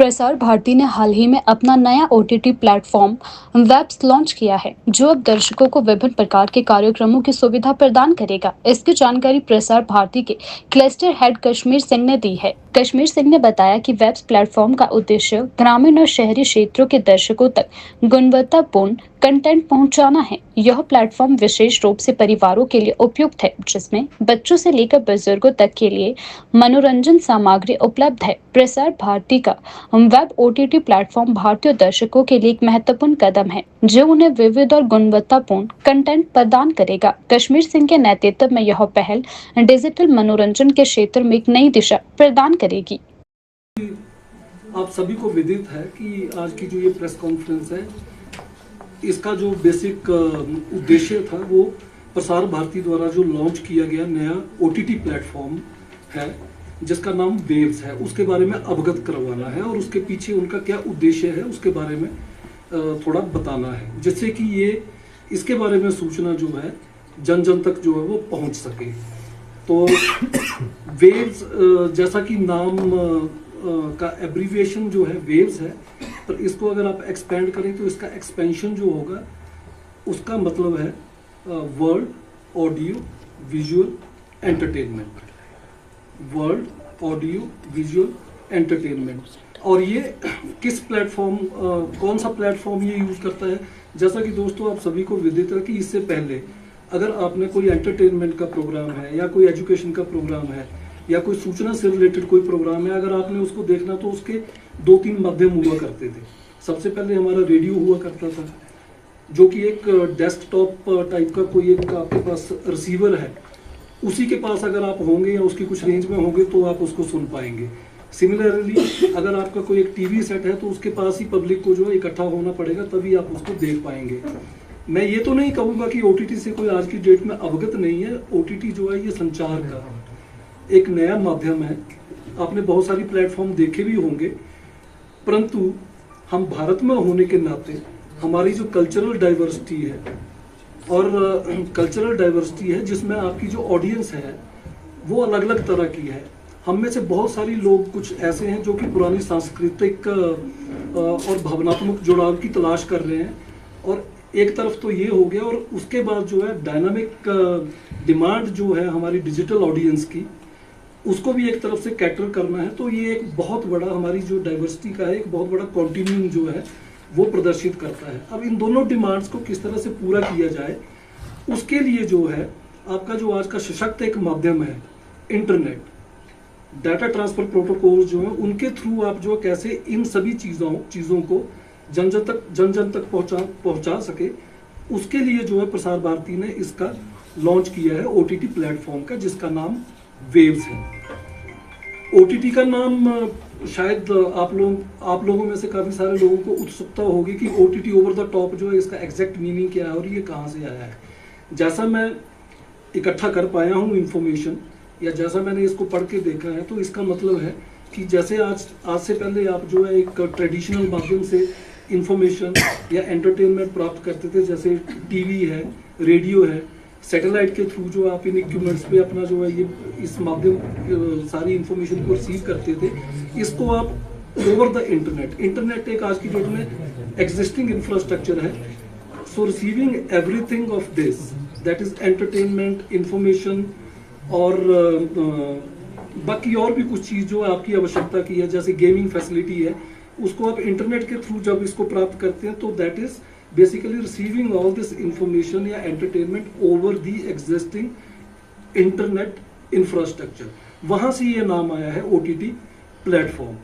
प्रसार भारती ने हाल ही में अपना नया ओटीटी प्लेटफॉर्म वेब्स लॉन्च किया है, जो अब दर्शकों को विभिन्न प्रकार के कार्यक्रमों की सुविधा प्रदान करेगा। इसकी जानकारी प्रसार भारती के क्लस्टर हेड कश्मीर सिंह ने दी है। कश्मीर सिंह ने बताया कि वेब्स प्लेटफॉर्म का उद्देश्य ग्रामीण और शहरी क्षेत्रों के दर्शकों तक गुणवत्तापूर्ण कंटेंट पहुंचाना है। यह प्लेटफॉर्म विशेष रूप से परिवारों के लिए उपयुक्त है, जिसमें बच्चों से लेकर बुजुर्गों तक के लिए मनोरंजन सामग्री उपलब्ध है। प्रसार भारती का वेब ओटीटी प्लेटफॉर्म भारतीय दर्शकों के लिए एक महत्वपूर्ण कदम है, जो उन्हें विविध और गुणवत्तापूर्ण कंटेंट प्रदान करेगा। कश्मीर सिंह के नेतृत्व में यह पहल डिजिटल मनोरंजन के क्षेत्र में एक नई दिशा प्रदान करेगी। आप सभी को विदित है कि आज की जो ये प्रेस कॉन्फ्रेंस है, इसका जो बेसिक उद्देश्य था वो प्रसार भारती द्वारा जो लॉन्च किया गया नया ओटीटी प्लेटफॉर्म है, जिसका नाम वेव्स है, उसके बारे में अवगत करवाना है और उसके पीछे उनका क्या उद्देश्य है उसके बारे में थोड़ा बताना है, जिससे कि ये इसके बारे में सूचना जो है जन जन तक जो है वो पहुंच सके। तो वेव्स जैसा कि नाम का एब्रीविएशन जो है वेव्स है, पर इसको अगर आप एक्सपेंड करें तो इसका एक्सपेंशन जो होगा उसका मतलब है world audio visual entertainment. World audio visual entertainment. और ये किस प्लेटफॉर्म कौन सा प्लेटफॉर्म ये यूज करता है, जैसा कि दोस्तों आप सभी को विदित है कि इससे पहले अगर आपने कोई एंटरटेनमेंट का प्रोग्राम है या कोई एजुकेशन का प्रोग्राम है या कोई सूचना से रिलेटेड कोई प्रोग्राम है, अगर आपने उसको देखना तो उसके 2-3 माध्यम हुआ करते थे। सबसे पहले हमारा रेडियो हुआ करता था, जो कि एक डेस्कटॉप टाइप का कोई एक आपके पास रिसीवर है, उसी के पास अगर आप होंगे या उसकी कुछ रेंज में होंगे तो आप उसको सुन पाएंगे। सिमिलरली अगर आपका कोई एक टीवी सेट है तो उसके पास ही पब्लिक को जो है इकट्ठा होना पड़ेगा, तभी आप उसको देख पाएंगे। मैं ये तो नहीं कहूँगा कि ओटीटी से कोई आज की डेट में अवगत नहीं है। ओटीटी जो है ये संचार का एक नया माध्यम है। आपने बहुत सारी प्लेटफॉर्म देखे भी होंगे, परंतु हम भारत में होने के नाते हमारी जो कल्चरल डाइवर्सिटी है और कल्चरल डाइवर्सिटी है, जिसमें आपकी जो ऑडियंस है वो अलग अलग तरह की है। हम में से बहुत सारी लोग कुछ ऐसे हैं जो कि पुरानी सांस्कृतिक और भावनात्मक जुड़ाव की तलाश कर रहे हैं, और एक तरफ तो ये हो गया, और उसके बाद जो है डायनामिक डिमांड जो है हमारी डिजिटल ऑडियंस की, उसको भी एक तरफ से कैटर करना है। तो ये एक बहुत बड़ा हमारी जो डाइवर्सिटी का है एक बहुत बड़ा कॉन्टिन्यूम जो है वो प्रदर्शित करता है। अब इन दोनों डिमांड्स को किस तरह से पूरा किया जाए, उसके लिए जो है आपका जो आज का सशक्त एक माध्यम है इंटरनेट, डाटा ट्रांसफर प्रोटोकॉल जो है उनके थ्रू आप जो कैसे इन सभी चीज़ों को जन जन तक पहुंचा सके, उसके लिए जो है प्रसार भारती ने इसका लॉन्च किया है ओटीटी प्लेटफॉर्म का, जिसका नाम वेव्स है। ओटीटी का नाम शायद आप लोगों में से काफी सारे लोगों को उत्सुकता होगी कि ओटीटी ओवर द टॉप जो है इसका एग्जैक्ट मीनिंग क्या है और ये कहाँ से आया है। जैसा मैं इकट्ठा कर पाया हूँ इंफॉर्मेशन, या जैसा मैंने इसको पढ़ के देखा है, तो इसका मतलब है कि जैसे आज से पहले आप जो है एक ट्रेडिशनल माध्यम से इंफॉर्मेशन या एंटरटेनमेंट प्राप्त करते थे, जैसे टीवी है, रेडियो है, सैटेलाइट के थ्रू जो आप इन इक्विपमेंट्स पे अपना जो है ये इस माध्यम सारी इंफॉर्मेशन को रिसीव करते थे, इसको आप ओवर द इंटरनेट एक आज की डेट में एग्जिस्टिंग इंफ्रास्ट्रक्चर है। So receiving everything of this, that is entertainment, information और बाकी और भी कुछ चीज़ जो आपकी आवश्यकता की है, जैसे गेमिंग फैसिलिटी है, उसको आप इंटरनेट के थ्रू जब इसको प्राप्त करते हैं तो that is basically receiving all this information या entertainment over the existing internet infrastructure. वहां से ये नाम आया है ओटीटी प्लेटफॉर्म।